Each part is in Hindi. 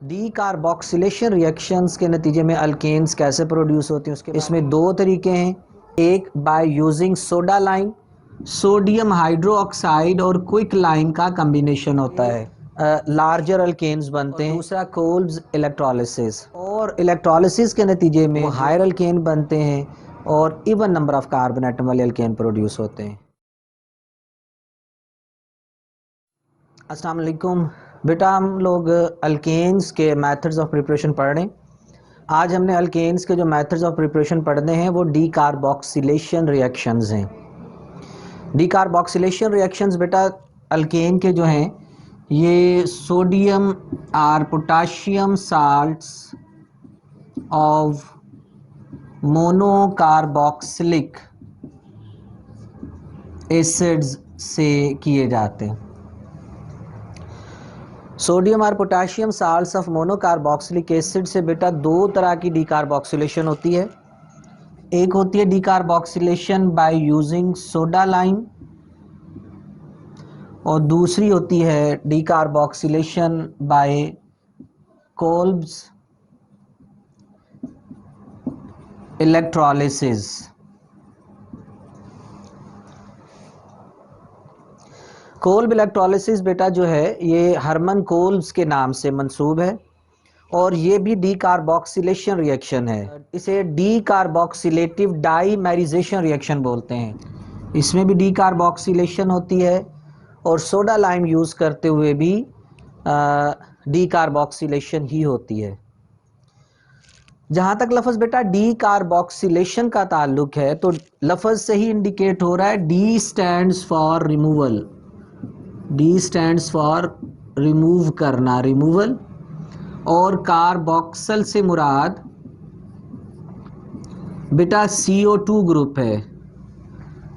डी कार्बोक्सिलेशन रिएक्शंस के नतीजे में अल्केन्स कैसे प्रोड्यूस होती हैं उसके इसमें दो तरीके हैं। एक bye using soda lime, sodium hydroxide और क्विक लाइम का कम्बिनेशन होता है, लार्जर अल्केन्स बनते हैं। दूसरा कोल्ब्स इलेक्ट्रोलिसिस, और इलेक्ट्रोलिसिस के नतीजे में हायर अल्केन बनते हैं और even number of carbon atom वाले अल्केन प्रोड्यूस होते हैं। अस्सलाम वालेकुम बेटा, हम लोग अल्केन्स के मेथड्स ऑफ प्रिपरेशन पढ़ रहे हैं। आज हमने अल्केन्स के जो मेथड्स ऑफ प्रिपरेशन पढ़ने हैं वो डी कार्बोक्सिलेशन रिएक्शंस हैं। डी कार्बोक्सिलेशन रिएक्शंस बेटा अल्केन के जो हैं ये सोडियम और potassium salts of monocarboxylic acids से किए जाते हैं। सोडियम और potassium salts of monocarboxylic acid से बेटा दो तरह की डीकार्बोक्सिलेशन होती है। एक होती है decarboxylation by using soda lime और दूसरी होती है decarboxylation by Kolbe's electrolysis. Kolbe electrolysis बेटा जो है ये हरमन कोल्ब्स के नाम से मंसूब है और ये भी डीकार्बोक्सिलेशन रिएक्शन है। इसे डीकार्बोक्सिलेटिव डाईमेरिजेशन रिएक्शन बोलते हैं। इसमें भी डीकार्बोक्सिलेशन होती है और सोडा लाइम यूज़ करते हुए भी डीकार्बोक्सिलेशन ही होती है। जहाँ तक लफ्ज़ बेटा डीकार्बोक्सिलेशन का ताल्लुक है तो लफ्ज़ से ही इंडिकेट हो रहा है D stands for removal. D stands for remove करना, रिमूवल, और कार्बोक्सल से मुराद बेटा CO2 ग्रुप है।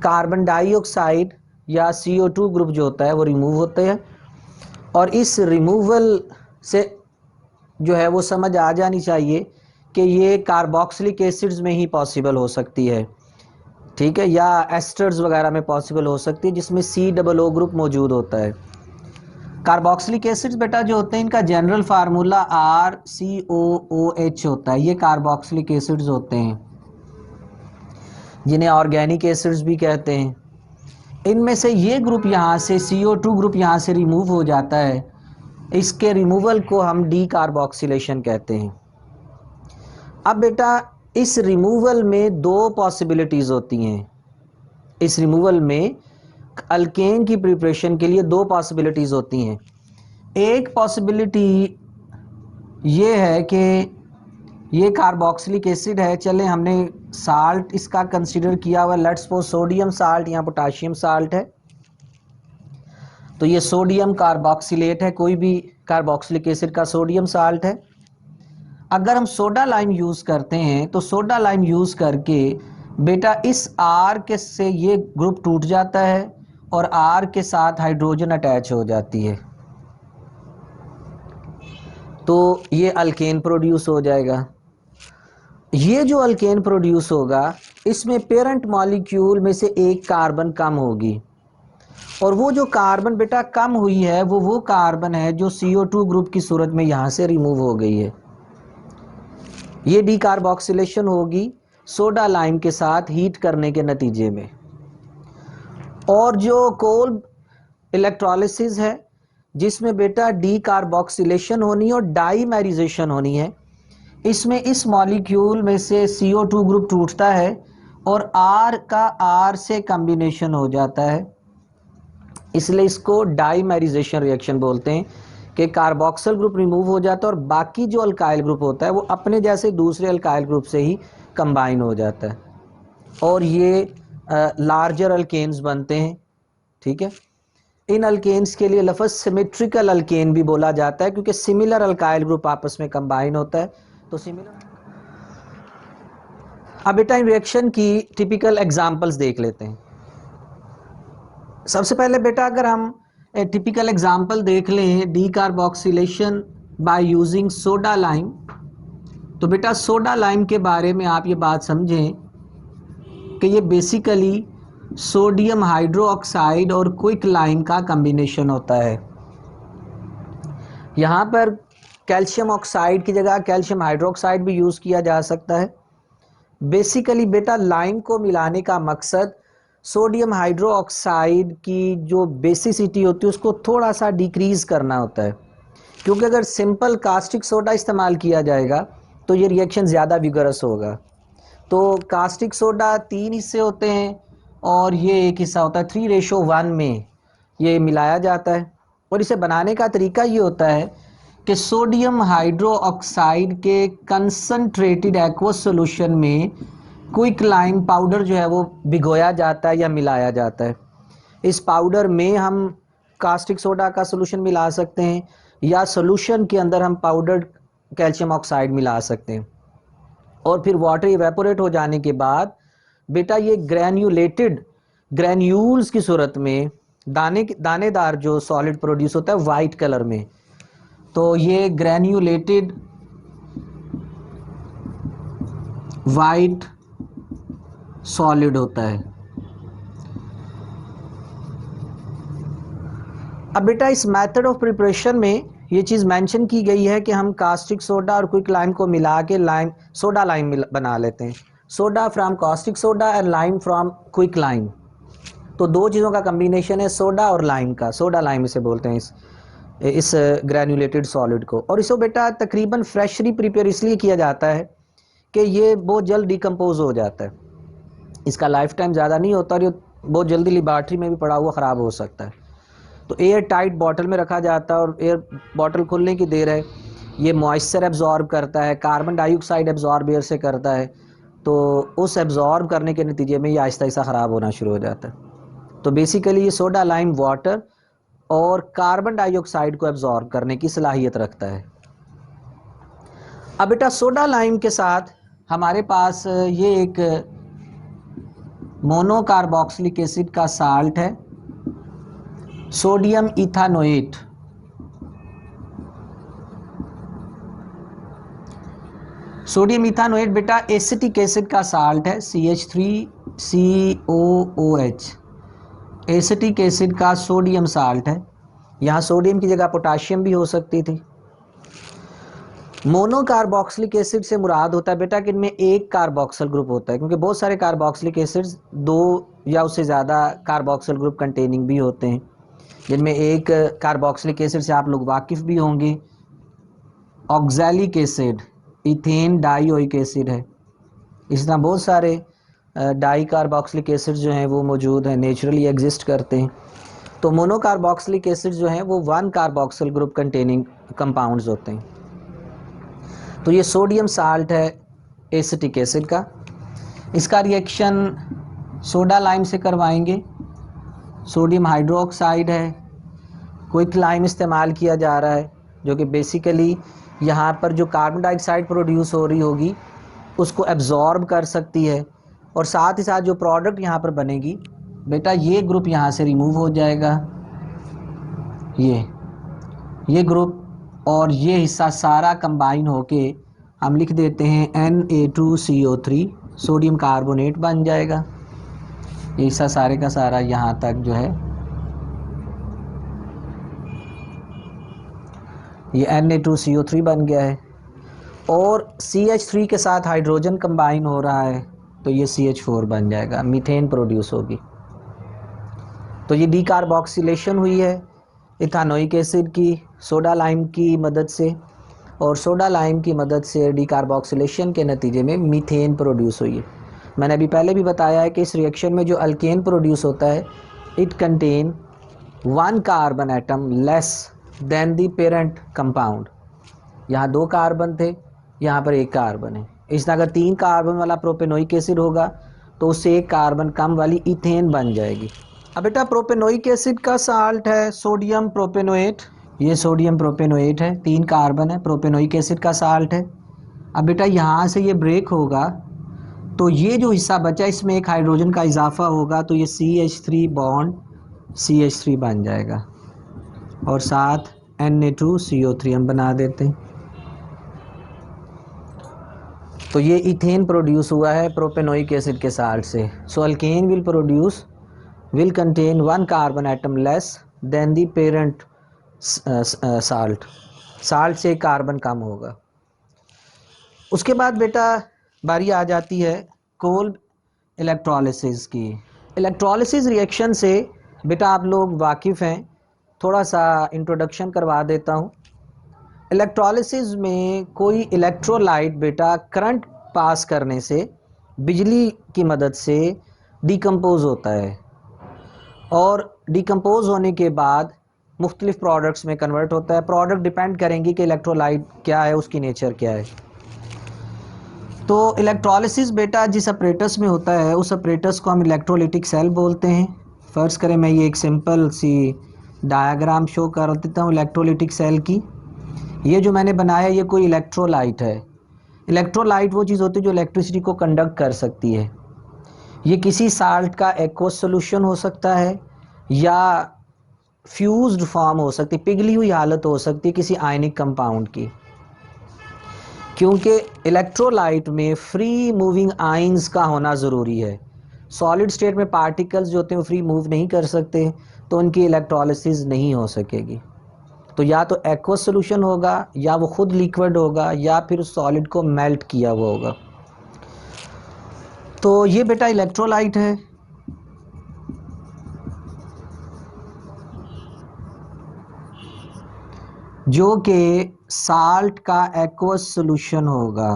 कार्बन डाइऑक्साइड या CO2 ग्रुप जो होता है वो रिमूव होते हैं और इस रिमूवल से जो है वो समझ आ जानी चाहिए कि ये कार्बोक्सिलिक एसिड्स में ही पॉसिबल हो सकती है, ठीक है, या एस्टर्स वगैरह में पॉसिबल हो सकती है जिसमें COO ग्रुप मौजूद होता है। कार्बोक्सिलिक एसिड्स बेटा जो होते हैं इनका जनरल फार्मूला RCOOH होता है। ये कार्बोक्सिलिक एसिड्स होते हैं जिन्हें ऑर्गेनिक एसिड्स भी कहते हैं। इनमें से ये ग्रुप यहाँ से CO2 ग्रुप यहाँ से रिमूव हो जाता है। इसके रिमूवल को हम डी कार्बोक्सिलेशन कहते हैं। अब बेटा इस रिमूवल में दो पॉसिबिलिटीज़ होती हैं। इस रिमूवल में अल्केन की प्रिपरेशन के लिए दो पॉसिबिलिटीज़ होती हैं। एक पॉसिबिलिटी ये है कि ये कार्बोक्सिलिक एसिड है, चलें हमने साल्ट इसका कंसीडर किया हुआ, लेट्स सपोज सोडियम साल्ट या पोटाशियम साल्ट है, तो ये सोडियम कार्बोक्सिलेट है, कोई भी कार्बोक्सिलिक एसिड का सोडियम साल्ट है। अगर हम सोडा लाइम यूज़ करते हैं तो सोडा लाइम यूज़ करके बेटा इस R के से ये ग्रुप टूट जाता है और R के साथ हाइड्रोजन अटैच हो जाती है, तो ये अल्केन प्रोड्यूस हो जाएगा। ये जो अल्केन प्रोड्यूस होगा इसमें पेरेंट मॉलिक्यूल में से एक कार्बन कम होगी और वो जो कार्बन बेटा कम हुई है वो कार्बन है जो CO2 ग्रुप की सूरत में यहाँ से रिमूव हो गई है। ये डीकार्बोक्सिलेशन होगी सोडा लाइम के साथ हीट करने के नतीजे में। और जो कोल्ब इलेक्ट्रोलिसिस है जिसमें बेटा डीकार्बोक्सिलेशन होनी है और डाईमेरिजेशन होनी है, इसमें इस मॉलिक्यूल में से CO2 ग्रुप टूटता है और R का R से कॉम्बिनेशन हो जाता है, इसलिए इसको डाईमेरिजेशन रिएक्शन बोलते हैं कि कार्बोक्सिल ग्रुप रिमूव हो जाता है और बाकी जो अल्काइल ग्रुप होता है वो अपने जैसे दूसरे अल्काइल ग्रुप से ही कंबाइन हो जाता है और ये लार्जर अल्केन्स बनते हैं, ठीक है। इन अल्केन्स के लिए लफ्ज़ सिमेट्रिकल अल्केन भी बोला जाता है क्योंकि सिमिलर अल्काइल ग्रुप आपस में कंबाइन होता है, तो सिमिलर। अब बेटा इन रिएक्शन की टिपिकल एग्जांपल्स देख लेते हैं। सबसे पहले बेटा अगर हम टिपिकल एग्जांपल देख लें decarboxylation by using soda lime, तो बेटा सोडा लाइम के बारे में आप ये बात समझें कि ये बेसिकली सोडियम हाइड्रोक्साइड और क्विक लाइम का कॉम्बिनेशन होता है। यहाँ पर कैल्शियम ऑक्साइड की जगह कैल्शियम हाइड्रोक्साइड भी यूज़ किया जा सकता है। बेसिकली बेटा लाइम को मिलाने का मकसद सोडियम हाइड्रोक्साइड की जो बेसिसिटी होती है उसको थोड़ा सा डिक्रीज़ करना होता है, क्योंकि अगर सिंपल कास्टिक सोडा इस्तेमाल किया जाएगा तो ये रिएक्शन ज़्यादा विगरस होगा। तो कास्टिक सोडा 3 हिस्से होते हैं और ये एक हिस्सा होता है, 3:1 में ये मिलाया जाता है। और इसे बनाने का तरीका ये होता है कि सोडियम हाइड्रोक्साइड के कंसनट्रेटेड एक्वस सॉल्यूशन में क्विकलाइम पाउडर जो है वो भिगोया जाता है या मिलाया जाता है। इस पाउडर में हम कास्टिक सोडा का सॉल्यूशन मिला सकते हैं या सॉल्यूशन के अंदर हम पाउडर्ड कैल्शियम ऑक्साइड मिला सकते हैं, और फिर वाटर इवेपोरेट हो जाने के बाद बेटा ये ग्रैन्यूलेटेड ग्रैन्यूल्स की सूरत में दानेदार जो सॉलिड प्रोड्यूस होता है वाइट कलर में। तो ये ग्रैन्यूलेटेड वाइट सॉलिड होता है। अब बेटा इस मेथड ऑफ प्रिपरेशन में ये चीज़ मेंशन की गई है कि हम कास्टिक सोडा और क्विक लाइम को मिला के सोडा लाइम बना लेते हैं। Soda from caustic soda and lime from quick lime. तो दो चीज़ों का कम्बिनेशन है सोडा और लाइम का, सोडा लाइम इसे बोलते हैं इस ग्रैन्युलेटेड सॉलिड को। और इसको बेटा तकरीबन फ्रेशली प्रिपेयर इसलिए किया जाता है कि ये बहुत जल्द डिकम्पोज हो जाता है, इसका लाइफ टाइम ज़्यादा नहीं होता और ये बहुत जल्दी लेबॉर्ट्री में भी पड़ा हुआ ख़राब हो सकता है। तो एयर टाइट बॉटल में रखा जाता है और एयर बॉटल खुलने की देर है, ये मॉइस्चर एब्जॉर्ब करता है, कार्बन डाइऑक्साइड एब्जॉर्ब एयर से करता है, तो उस एब्जॉर्ब करने के नतीजे में ये आहिस्ता आहिस्ता ख़राब होना शुरू हो जाता है। तो बेसिकली ये सोडा लाइम वाटर और कार्बन डाइऑक्साइड को एब्जॉर्ब करने की सलाहियत रखता है। अब बेटा सोडा लाइम के साथ हमारे पास ये एक मोनोकार्बोक्सिलिक एसिड का साल्ट है, सोडियम इथानोएट। सोडियम इथानोएट बेटा एसिटिक एसिड का साल्ट है, CH3COOH। एसिटिक एसिड का सोडियम साल्ट है, यहाँ सोडियम की जगह पोटाशियम भी हो सकती थी। मोनोकार्बोक्सिलिक एसिड से मुराद होता है बेटा कि इनमें एक कार्बोक्सिल ग्रुप होता है, क्योंकि बहुत सारे कार्बोक्सिलिक एसिड्स दो या उससे ज़्यादा कार्बोक्सिल ग्रुप कंटेनिंग भी होते हैं, जिनमें एक कार्बोक्सिलिक एसिड से आप लोग वाकिफ़ भी होंगे, oxalic acid, ethane dioic acid है। इस तरह बहुत सारे डाई कार्बोक्सिलिक एसिड जो हैं वो मौजूद हैं, नेचुरली एग्जिस्ट करते हैं। तो मोनोकार्बोक्सिलिक एसिड जो हैं वो 1 कार्बोक्सिल ग्रुप कंटेनिंग कंपाउंड्स होते हैं। तो ये सोडियम साल्ट है एसिटिक एसिड का, इसका रिएक्शन सोडा लाइम से करवाएंगे, सोडियम हाइड्रोक्साइड है, क्विक लाइम इस्तेमाल किया जा रहा है, जो कि बेसिकली यहाँ पर जो कार्बन डाइऑक्साइड प्रोड्यूस हो रही होगी उसको एब्जॉर्ब कर सकती है, और साथ ही साथ जो प्रोडक्ट यहाँ पर बनेगी बेटा ये ग्रुप यहाँ से रिमूव हो जाएगा, ये ग्रुप और ये हिस्सा सारा कंबाइन होके हम लिख देते हैं Na2CO3, सोडियम कार्बोनेट बन जाएगा। ये हिस्सा सारे का सारा यहाँ तक जो है ये Na2CO3 बन गया है, और CH3 के साथ हाइड्रोजन कंबाइन हो रहा है तो ये CH4 बन जाएगा, मीथेन प्रोड्यूस होगी। तो ये डीकार्बोक्सिलेशन हुई है इथानोइक एसिड की सोडा लाइम की मदद से, और सोडा लाइम की मदद से डीकार्बोक्सिलेशन के नतीजे में मीथेन प्रोड्यूस हुई है। मैंने अभी पहले भी बताया है कि इस रिएक्शन में जो अल्केन प्रोड्यूस होता है it contain 1 carbon atom less than the parent compound. यहाँ 2 कार्बन थे, यहाँ पर 1 कार्बन है। इस तरह अगर 3 कार्बन वाला प्रोपेनोइक एसिड होगा तो उससे 1 कार्बन कम वाली इथेन बन जाएगी। अब बेटा प्रोपेनोइक एसिड का साल्ट है सोडियम प्रोपेनोएट, ये सोडियम प्रोपेनोएट है, 3 कार्बन है, प्रोपेनोइक एसिड का साल्ट है। अब बेटा यहाँ से ये ब्रेक होगा तो ये जो हिस्सा बचा इसमें एक हाइड्रोजन का इजाफा होगा, तो ये CH3 बॉन्ड CH3 बन जाएगा और साथ Na2CO3 हम बना देते हैं। तो ये इथेन प्रोड्यूस हुआ है प्रोपेनोइक एसिड के साल्ट से। सो alkane will contain 1 carbon atom less than the parent salt। Salt से कार्बन कम होगा। उसके बाद बेटा बारी आ जाती है कोल्ड इलेक्ट्रोलिसिस की। इलेक्ट्रोलिसिस रिएक्शन से बेटा आप लोग वाकिफ़ हैं, थोड़ा सा इंट्रोडक्शन करवा देता हूँ। इलेक्ट्रोलिसिस में कोई इलेक्ट्रोलाइट बेटा करंट पास करने से, बिजली की मदद से डिकम्पोज होता है और डिकम्पोज होने के बाद मुख्तलिफ प्रोडक्ट्स में कन्वर्ट होता है। प्रोडक्ट डिपेंड करेंगी कि इलेक्ट्रोलाइट क्या है, उसकी नेचर क्या है। तो इलेक्ट्रोलिसिस बेटा जिस अपरेटस में होता है उस अपरेटस को हम इलेक्ट्रोलिटिक सेल बोलते हैं। फ़र्ज़ करें मैं ये एक सिंपल सी डायग्राम शो कर देता हूँ इलेक्ट्रोलिटिक सेल की। ये जो मैंने बनाया ये कोई इलेक्ट्रोलाइट है। इलेक्ट्रोलाइट वो चीज़ होती है जो इलेक्ट्रिसिटी को कंडक्ट कर सकती है। ये किसी साल्ट का एक्वस सोल्यूशन हो सकता है या फ्यूज्ड फॉर्म हो सकती है, पिघली हुई हालत हो सकती है किसी आयनिक कंपाउंड की, क्योंकि इलेक्ट्रोलाइट में फ्री मूविंग आयंस का होना ज़रूरी है। सॉलिड स्टेट में पार्टिकल्स जो होते हैं वो फ्री मूव नहीं कर सकते, तो उनकी इलेक्ट्रोलिसिस नहीं हो सकेगी। तो या तो एक्वस सोल्यूशन होगा या वो खुद लिक्विड होगा या फिर उस सॉलिड को मेल्ट किया हुआ होगा। तो ये बेटा इलेक्ट्रोलाइट है। जो कि साल्ट का एक्वस सोल्यूशन होगा,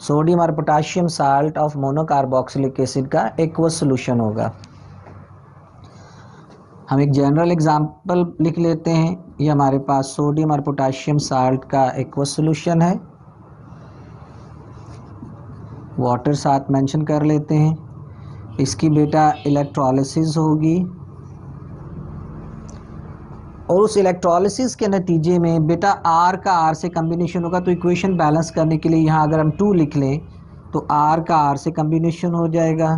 सोडियम और potassium salt of monocarboxylic acid का एक्वस सोल्यूशन होगा। हम एक जनरल एग्जांपल लिख लेते हैं। ये हमारे पास सोडियम और पोटाशियम साल्ट का एक्वस सोल्यूशन है, वाटर साथ मेंशन कर लेते हैं। इसकी बेटा इलेक्ट्रोलिसिस होगी और उस इलेक्ट्रोलिसिस के नतीजे में बेटा R का R से कम्बिनेशन होगा। तो इक्वेशन बैलेंस करने के लिए यहाँ अगर हम 2 लिख लें तो R का R से कम्बिनेशन हो जाएगा।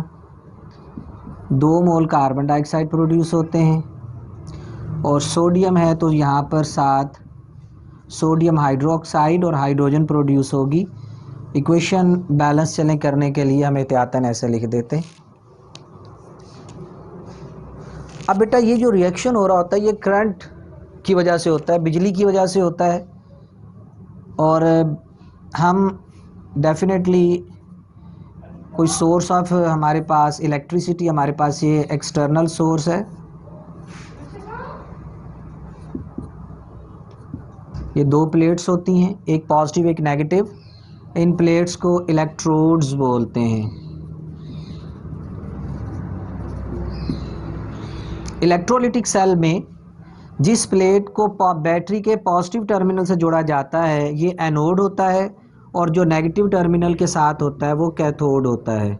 2 मोल कार्बन डाइऑक्साइड प्रोड्यूस होते हैं और सोडियम है तो यहाँ पर साथ सोडियम हाइड्रोक्साइड और हाइड्रोजन प्रोड्यूस होगी। इक्वेशन बैलेंस चलें करने के लिए हम एहतियातन ऐसे लिख देते हैं। अब बेटा ये जो रिएक्शन हो रहा होता है ये करंट की वजह से होता है, बिजली की वजह से होता है और हम डेफिनेटली कोई सोर्स ऑफ हमारे पास इलेक्ट्रिसिटी, हमारे पास ये एक्सटर्नल सोर्स है। ये 2 प्लेट्स होती हैं, एक पॉजिटिव एक नेगेटिव। इन प्लेट्स को इलेक्ट्रोड्स बोलते हैं। इलेक्ट्रोलिटिक सेल में जिस प्लेट को बैटरी के पॉजिटिव टर्मिनल से जोड़ा जाता है ये एनोड होता है और जो नेगेटिव टर्मिनल के साथ होता है वो कैथोड होता है।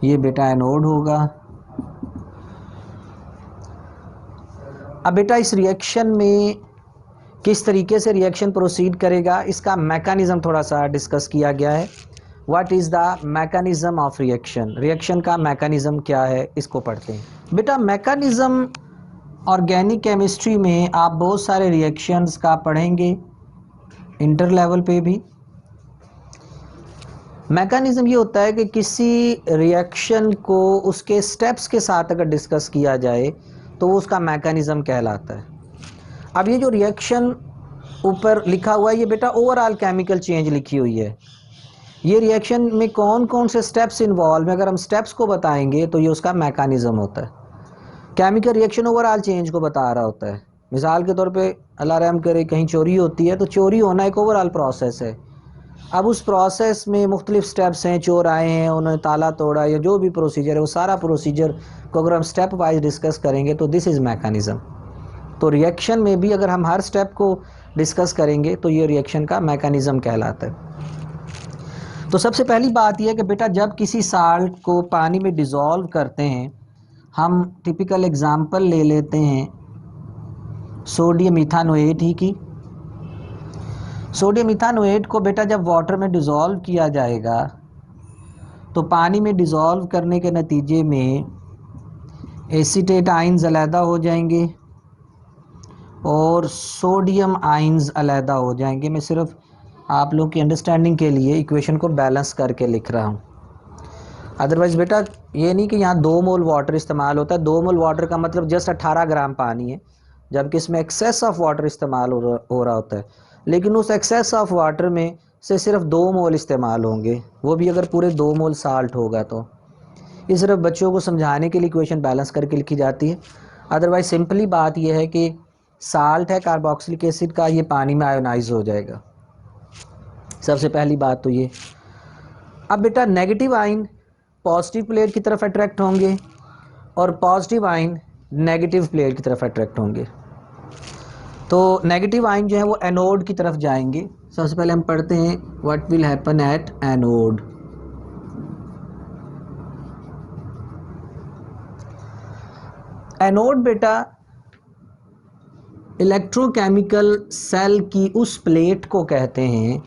ये बेटा एनोड होगा। अब बेटा इस रिएक्शन में किस तरीके से रिएक्शन प्रोसीड करेगा इसका मैकेनिज़्म थोड़ा सा डिस्कस किया गया है। What is the mechanism of reaction, reaction का मैकेनिज़्म क्या है इसको पढ़ते हैं। बेटा मैकेनिज़्म ऑर्गेनिक केमिस्ट्री में आप बहुत सारे रिएक्शंस का पढ़ेंगे, इंटर लेवल पे भी। मैकेनिज़्म ये होता है कि किसी रिएक्शन को उसके स्टेप्स के साथ अगर डिस्कस किया जाए तो वो उसका मैकेनिज़्म कहलाता है। अब ये जो रिएक्शन ऊपर लिखा हुआ है ये बेटा ओवरऑल केमिकल चेंज लिखी हुई है। ये रिएक्शन में कौन कौन से स्टेप्स इन्वॉल्व हैं, अगर हम स्टेप्स को बताएंगे तो ये उसका मैकेनिज़्म होता है। केमिकल रिएक्शन ओवरऑल चेंज को बता रहा होता है। मिसाल के तौर पे अल्लाह रहम करे कहीं चोरी होती है तो चोरी होना एक ओवरऑल प्रोसेस है। अब उस प्रोसेस में मुख्तलिफ स्टेप्स हैं, चोर आए हैं, उन्होंने ताला तोड़ा या जो भी प्रोसीजर है वो सारा प्रोसीजर को अगर हम स्टेप वाइज डिस्कस करेंगे तो दिस इज़ मैकेनिज़्म। तो रिएक्शन में भी अगर हम हर स्टेप को डिस्कस करेंगे तो ये रिएक्शन का मैकेनिज़्म कहलाता है। तो सबसे पहली बात यह है कि बेटा जब किसी साल्ट को पानी में डिज़ोल्व करते हैं, हम टिपिकल एग्जांपल ले लेते हैं सोडियम इथानोएट ही की। सोडियम इथानोएट को बेटा जब वाटर में डिज़ोल्व किया जाएगा तो पानी में डिज़ोल्व करने के नतीजे में एसीटेट आयंस अलहदा हो जाएंगे और सोडियम आयंस अलहदा हो जाएंगे। मैं सिर्फ आप लोग की अंडरस्टैंडिंग के लिए इक्वेशन को बैलेंस करके लिख रहा हूँ। अदरवाइज बेटा ये नहीं कि यहाँ 2 मोल वाटर इस्तेमाल होता है, 2 मोल वाटर का मतलब जस्ट 18 ग्राम पानी है, जबकि इसमें एक्सेस ऑफ वाटर इस्तेमाल हो रहा होता है। लेकिन उस एक्सेस ऑफ वाटर में से सिर्फ 2 मोल इस्तेमाल होंगे, वो भी अगर पूरे 2 मोल साल्ट होगा तो। ये सिर्फ बच्चों को समझाने के लिए इक्वेशन बैलेंस करके लिखी जाती है। अदरवाइज सिंपली बात यह है कि साल्ट है कार्बोक्सिलिक एसिड का, ये पानी में आयोनाइज हो जाएगा। सबसे पहली बात तो ये। अब बेटा नेगेटिव आयन पॉजिटिव प्लेट की तरफ अट्रैक्ट होंगे और पॉजिटिव आयन नेगेटिव प्लेट की तरफ अट्रैक्ट होंगे। तो नेगेटिव आयन जो है वो एनोड की तरफ जाएंगे। सबसे पहले हम पढ़ते हैं what will happen at anode. Anode बेटा इलेक्ट्रोकेमिकल सेल की उस प्लेट को कहते हैं,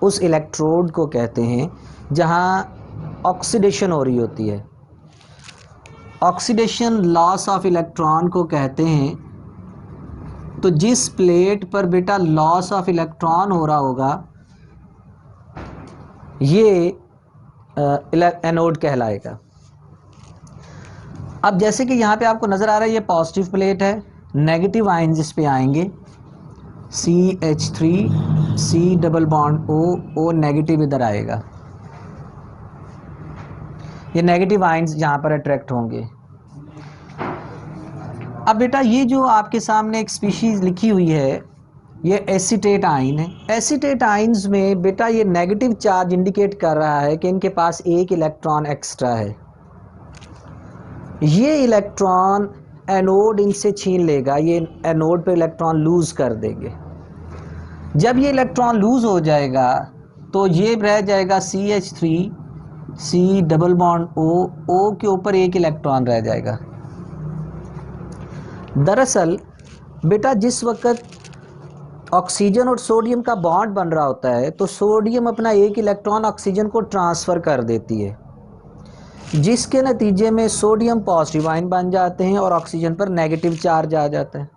उस इलेक्ट्रोड को कहते हैं जहां ऑक्सीडेशन हो रही होती है। ऑक्सीडेशन लॉस ऑफ इलेक्ट्रॉन को कहते हैं। तो जिस प्लेट पर बेटा लॉस ऑफ इलेक्ट्रॉन हो रहा होगा ये एनोड कहलाएगा। अब जैसे कि यहाँ पे आपको नज़र आ रहा है ये पॉजिटिव प्लेट है, नेगेटिव आयन इस पे आएंगे, CH3 C double bond O negative इधर आएगा, ये नेगेटिव आयन्स यहाँ पर अट्रैक्ट होंगे। अब बेटा ये जो आपके सामने एक स्पीशीज़ लिखी हुई है ये एसीटेट आयन है। एसीटेट आयन्स में बेटा ये नेगेटिव चार्ज इंडिकेट कर रहा है कि इनके पास एक इलेक्ट्रॉन एक्स्ट्रा है। ये इलेक्ट्रॉन एनोड इनसे छीन लेगा, ये एनोड पे इलेक्ट्रॉन लूज़ कर देंगे। जब ये इलेक्ट्रॉन लूज़ हो जाएगा तो ये रह जाएगा CH3 C double bond O के ऊपर एक इलेक्ट्रॉन रह जाएगा। दरअसल बेटा जिस वक्त ऑक्सीजन और सोडियम का बॉन्ड बन रहा होता है तो सोडियम अपना एक इलेक्ट्रॉन ऑक्सीजन को ट्रांसफ़र कर देती है, जिसके नतीजे में सोडियम पॉजिटिव आयन बन जाते हैं और ऑक्सीजन पर नेगेटिव चार्ज आ जाता है।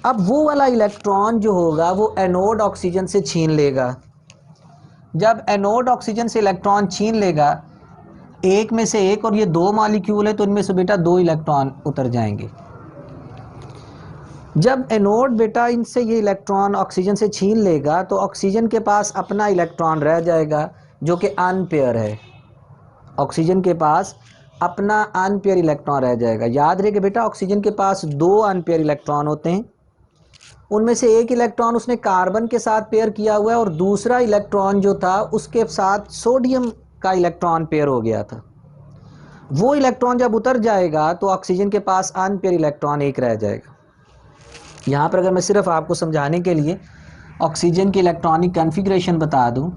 अब वो वाला इलेक्ट्रॉन जो होगा वो एनोड ऑक्सीजन से छीन लेगा। जब एनोड ऑक्सीजन से इलेक्ट्रॉन छीन लेगा एक में से एक, और ये 2 मॉलिक्यूल है तो इनमें से बेटा 2 इलेक्ट्रॉन उतर जाएंगे। जब एनोड बेटा इनसे ये इलेक्ट्रॉन ऑक्सीजन से छीन लेगा तो ऑक्सीजन के पास अपना इलेक्ट्रॉन रह जाएगा जो कि अनपेयर है। ऑक्सीजन के पास अपना अनपेयर इलेक्ट्रॉन रह जाएगा। याद रहे कि बेटा ऑक्सीजन के पास 2 अनपेयर इलेक्ट्रॉन होते हैं, उनमें से एक इलेक्ट्रॉन उसने कार्बन के साथ पेयर किया हुआ है और दूसरा इलेक्ट्रॉन जो था उसके साथ सोडियम का इलेक्ट्रॉन पेयर हो गया था। वो इलेक्ट्रॉन जब उतर जाएगा तो ऑक्सीजन के पास अनपेयर इलेक्ट्रॉन एक रह जाएगा। यहाँ पर अगर मैं सिर्फ आपको समझाने के लिए ऑक्सीजन की इलेक्ट्रॉनिक कॉन्फ़िगरेशन बता दूँ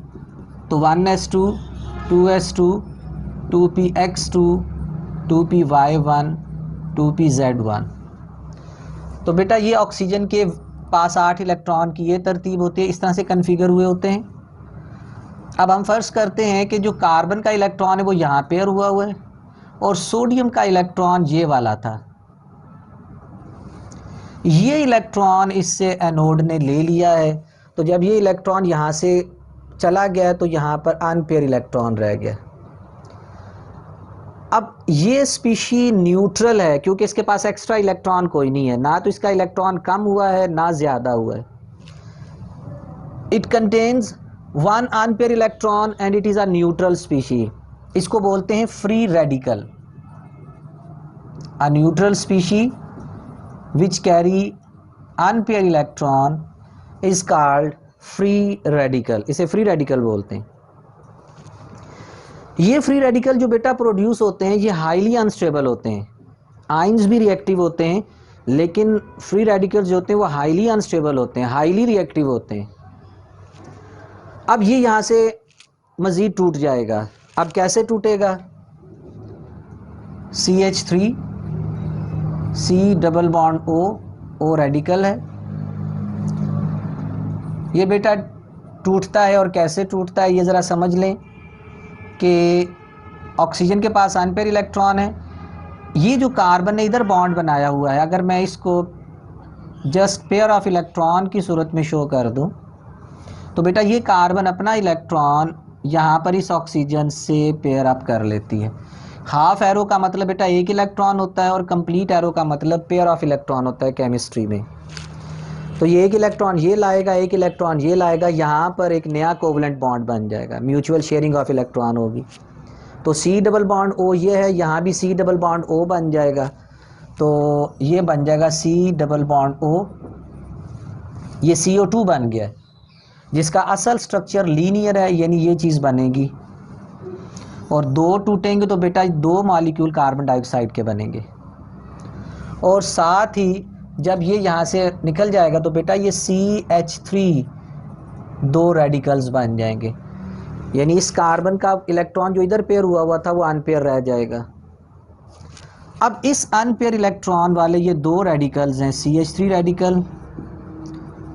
तो 1s2 2s2 2px2 2py1 2pz1। तो बेटा ये ऑक्सीजन के पास 8 इलेक्ट्रॉन की ये तरतीब होती है, इस तरह से कन्फिगर हुए होते हैं। अब हम फर्ज करते हैं कि जो कार्बन का इलेक्ट्रॉन है वो यहाँ पेयर हुआ है और सोडियम का इलेक्ट्रॉन ये वाला था। ये इलेक्ट्रॉन इससे एनोड ने ले लिया है, तो जब ये इलेक्ट्रॉन यहाँ से चला गया तो यहाँ पर अनपेयर इलेक्ट्रॉन रह गया। अब ये स्पीशी न्यूट्रल है क्योंकि इसके पास एक्स्ट्रा इलेक्ट्रॉन कोई नहीं है, ना तो इसका इलेक्ट्रॉन कम हुआ है ना ज़्यादा हुआ है। It contains 1 unpaired electron and it is a neutral species. इसको बोलते हैं free radical. A neutral species which carry unpaired electron is called free radical। इसे फ्री रेडिकल बोलते हैं। ये फ्री रेडिकल जो बेटा प्रोड्यूस होते हैं ये हाईली अनस्टेबल होते हैं। आयंस भी रिएक्टिव होते हैं लेकिन फ्री रेडिकल जो होते हैं वो हाईली अनस्टेबल होते हैं, हाईली रिएक्टिव होते हैं। अब ये यहाँ से मज़ीद टूट जाएगा। अब कैसे टूटेगा? CH3 C double bond O radical है। ये बेटा टूटता है और कैसे टूटता है ये ज़रा समझ लें कि ऑक्सीजन के पास अनपेयर इलेक्ट्रॉन है। ये जो कार्बन ने इधर बॉन्ड बनाया हुआ है, अगर मैं इसको जस्ट पेयर ऑफ इलेक्ट्रॉन की सूरत में शो कर दूं तो बेटा ये कार्बन अपना इलेक्ट्रॉन यहाँ पर इस ऑक्सीजन से पेयर अप कर लेती है। हाफ एरो का मतलब बेटा एक इलेक्ट्रॉन होता है और कंप्लीट एरो का मतलब पेयर ऑफ इलेक्ट्रॉन होता है केमिस्ट्री में। तो ये एक इलेक्ट्रॉन ये लाएगा, एक इलेक्ट्रॉन ये लाएगा, यहाँ पर एक नया कोवलेंट बॉन्ड बन जाएगा, म्यूचुअल शेयरिंग ऑफ इलेक्ट्रॉन होगी। तो सी डबल बॉन्ड ओ ये है, यहाँ भी सी डबल बॉन्ड ओ बन जाएगा, तो ये बन जाएगा सी डबल बॉन्ड ओ, ये CO2 बन गया जिसका असल स्ट्रक्चर लीनियर है, यानी ये चीज़ बनेगी। और दो टूटेंगे तो बेटा दो मॉलिक्यूल कार्बन डाइऑक्साइड के बनेंगे। और साथ ही जब ये यहाँ से निकल जाएगा तो बेटा ये CH3 दो रेडिकल्स बन जाएंगे, यानी इस कार्बन का इलेक्ट्रॉन जो इधर पेयर हुआ था वो अनपेयर रह जाएगा। अब इस अनपेयर इलेक्ट्रॉन वाले ये दो रेडिकल्स हैं, CH3 रेडिकल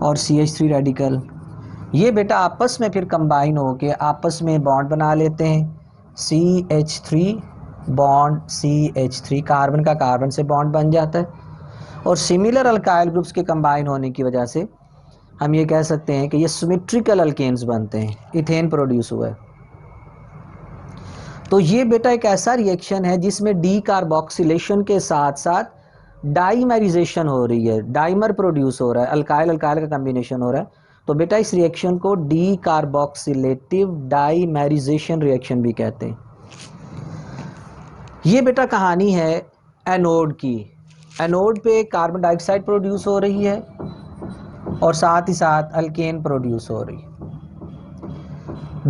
और CH3 रेडिकल, ये बेटा आपस में फिर कंबाइन होके आपस में बॉन्ड बना लेते हैं, CH3 बॉन्ड CH3, कार्बन का कार्बन से बॉन्ड बन जाता है। और सिमिलर अल्काइल ग्रुप्स के कंबाइन होने की वजह से हम ये कह सकते हैं कि ये सिमेट्रिकल अल्केन्स बनते हैं, इथेन प्रोड्यूस हुआ है। तो ये बेटा एक ऐसा रिएक्शन है जिसमें डी कार्बोक्सिलेशन के साथ साथ डाइमराइजेशन हो रही है, डाइमर प्रोड्यूस हो रहा है, अल्काइल अल्काइल का कॉम्बिनेशन हो रहा है। तो बेटा इस रिएक्शन को डी कार्बोक्सिलेटिव डाइमराइजेशन रिएक्शन भी कहते हैं। ये बेटा कहानी है एनोड की। एनोड पे कार्बन डाइऑक्साइड प्रोड्यूस हो रही है और साथ ही साथ अल्केन प्रोड्यूस हो रही है।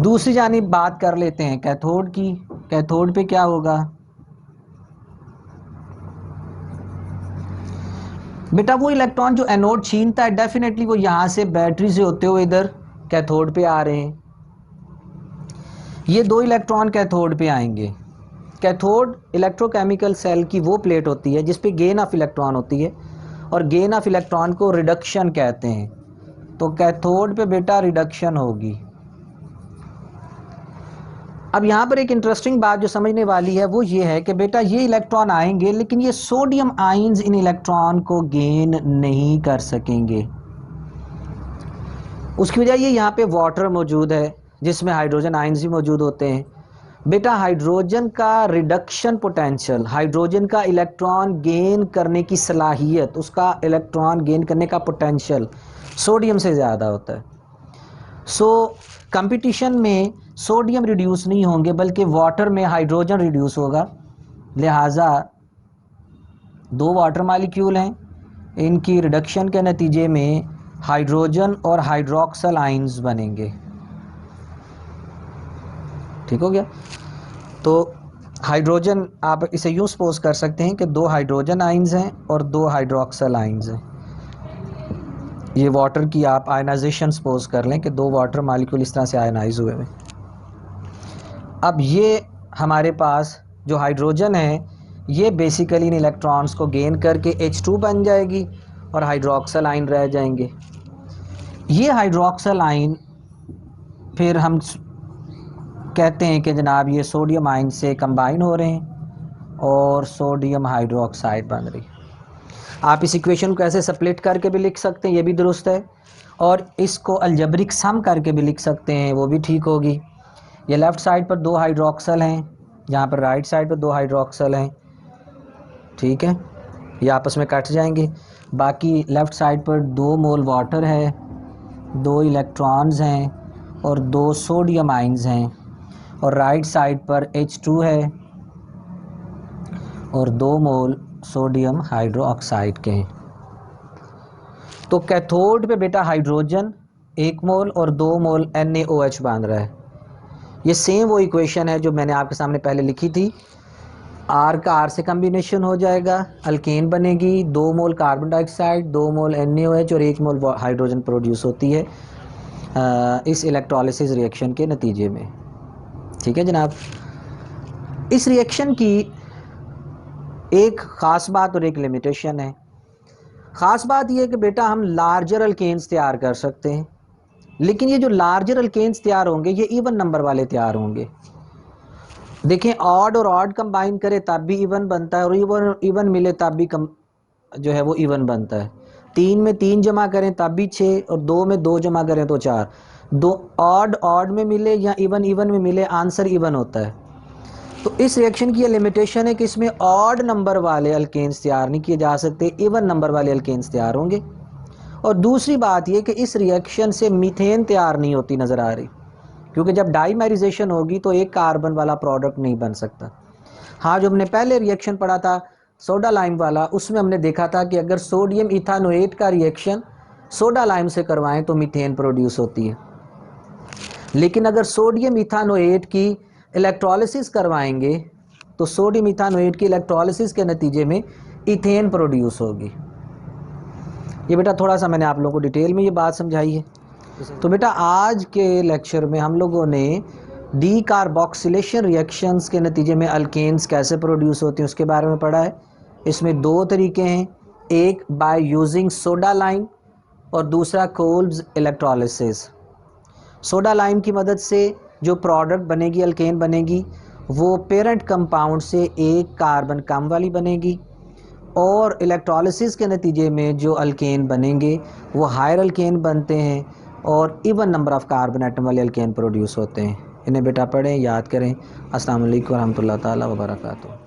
दूसरी जानिब बात कर लेते हैं कैथोड की। कैथोड पे क्या होगा बेटा, वो इलेक्ट्रॉन जो एनोड छीनता है डेफिनेटली वो यहां से बैटरी से होते हुए इधर कैथोड पे आ रहे हैं। ये दो इलेक्ट्रॉन कैथोड पे आएंगे। कैथोड इलेक्ट्रोकेमिकल सेल की वो प्लेट होती है जिस पे गेन ऑफ इलेक्ट्रॉन होती है और गेन ऑफ इलेक्ट्रॉन को रिडक्शन कहते हैं। तो कैथोड पे बेटा रिडक्शन होगी। अब यहाँ पर एक इंटरेस्टिंग बात जो समझने वाली है वो ये है कि बेटा ये इलेक्ट्रॉन आएंगे लेकिन ये सोडियम आयंस इन इलेक्ट्रॉन को गेन नहीं कर सकेंगे। उसकी वजह ये यहाँ पे वाटर मौजूद है जिसमें हाइड्रोजन आयंस भी मौजूद होते हैं। बेटा हाइड्रोजन का रिडक्शन पोटेंशियल, हाइड्रोजन का इलेक्ट्रॉन गेन करने की सलाहियत, उसका इलेक्ट्रॉन गेन करने का पोटेंशियल सोडियम से ज़्यादा होता है। सो कंपटीशन में सोडियम रिड्यूस नहीं होंगे बल्कि वाटर में हाइड्रोजन रिड्यूस होगा। लिहाजा दो वाटर मॉलिक्यूल हैं, इनकी रिडक्शन के नतीजे में हाइड्रोजन और हाइड्रोक्सल आयंस बनेंगे। ठीक हो गया। तो हाइड्रोजन आप इसे यूँ सपोज कर सकते हैं कि दो हाइड्रोजन आयंस हैं और दो हाइड्रोक्सल आयंस हैं। ये वाटर की आप आयनाइजेशन सपोज कर लें कि दो वाटर मॉलिक्यूल इस तरह से आयनाइज हुए हैं। अब ये हमारे पास जो हाइड्रोजन है ये बेसिकली इन इलेक्ट्रॉन्स को गेन करके H2 बन जाएगी और हाइड्रोक्सल आयन रह जाएंगे। ये हाइड्रोक्सल आयन फिर हम कहते हैं कि जनाब ये सोडियम आयन से कंबाइन हो रहे हैं और सोडियम हाइड्रोक्साइड बन रही है। आप इस इक्वेशन को ऐसे स्प्लिट करके भी लिख सकते हैं, ये भी दुरुस्त है, और इसको अलजेब्रिक सम करके भी लिख सकते हैं, वो भी ठीक होगी। ये लेफ़्ट साइड पर दो हाइड्रोक्सल हैं, यहाँ पर राइट साइड पर दो हाइड्रोक्सल हैं, ठीक है, ये आपस में कट जाएंगे। बाकी लेफ़्ट साइड पर 2 मोल वाटर है, 2 इलेक्ट्रॉन्स हैं और 2 सोडियम आयंस हैं, और राइट साइड पर H2 है और 2 मोल सोडियम हाइड्रोक्साइड के हैं। तो कैथोड पे बेटा हाइड्रोजन 1 मोल और 2 मोल NaOH बन रहा है। ये सेम वो इक्वेशन है जो मैंने आपके सामने पहले लिखी थी। R का R से कम्बिनेशन हो जाएगा, अल्केन बनेगी, 2 मोल कार्बन डाइऑक्साइड, 2 मोल NaOH और 1 मोल हाइड्रोजन प्रोड्यूस होती है इस इलेक्ट्रोलिसिस रिएक्शन के नतीजे में। ठीक है जनाब। इस रिएक्शन की एक ख़ास बात और एक लिमिटेशन है। ख़ास बात यह है कि बेटा हम लार्जर अल्केन्स तैयार कर सकते हैं, लेकिन ये जो लार्जर अल्केन्स तैयार होंगे ये इवन नंबर वाले तैयार होंगे। देखें ऑड और ऑड कंबाइन करें तब भी इवन बनता है और इवन मिले तब भी जो है वो इवन बनता है। 3 में 3 जमा करें तब भी 6, और 2 में 2 जमा करें तो 4। दो ऑड ऑड में मिले या इवन इवन में मिले, आंसर इवन होता है। तो इस रिएक्शन की ये लिमिटेशन है कि इसमें ऑड नंबर वाले अल्केन्स तैयार नहीं किए जा सकते, इवन नंबर वाले अल्केन्स तैयार होंगे। और दूसरी बात ये कि इस रिएक्शन से मीथेन तैयार नहीं होती नज़र आ रही, क्योंकि जब डाइमेराइजेशन होगी तो एक कार्बन वाला प्रोडक्ट नहीं बन सकता। हाँ, जो हमने पहले रिएक्शन पढ़ा था सोडा लाइम वाला, उसमें हमने देखा था कि अगर सोडियम इथानोएट का रिएक्शन सोडा लाइम से करवाएं तो मीथेन प्रोड्यूस होती है, लेकिन अगर सोडियम इथानोएट की इलेक्ट्रोलिसिस करवाएंगे तो सोडियम इथानोएट की इलेक्ट्रोलिसिस के नतीजे में इथेन प्रोड्यूस होगी। ये बेटा थोड़ा सा मैंने आप लोगों को डिटेल में ये बात समझाई है। तो बेटा आज के लेक्चर में हम लोगों ने डीकार्बोक्सिलेशन रिएक्शंस के नतीजे में अल्केन्स कैसे प्रोड्यूस होते हैं उसके बारे में पढ़ा है। इसमें 2 तरीके हैं, एक बाय यूजिंग सोडा लाइम और दूसरा कोल्ब्स इलेक्ट्रोलिसिस। सोडा लाइम की मदद से जो प्रोडक्ट बनेगी, अल्केन बनेगी, वो पेरेंट कंपाउंड से एक कार्बन कम वाली बनेगी, और इलेक्ट्रोलिसिस के नतीजे में जो अल्केन बनेंगे वो हायर अल्केन बनते हैं और even number of carbon atom वाले अल्केन प्रोड्यूस होते हैं। इन्हें बेटा पढ़ें, याद करें। अस्सलाम वालेकुम रहमतुल्लाह ताला व बरकातहू।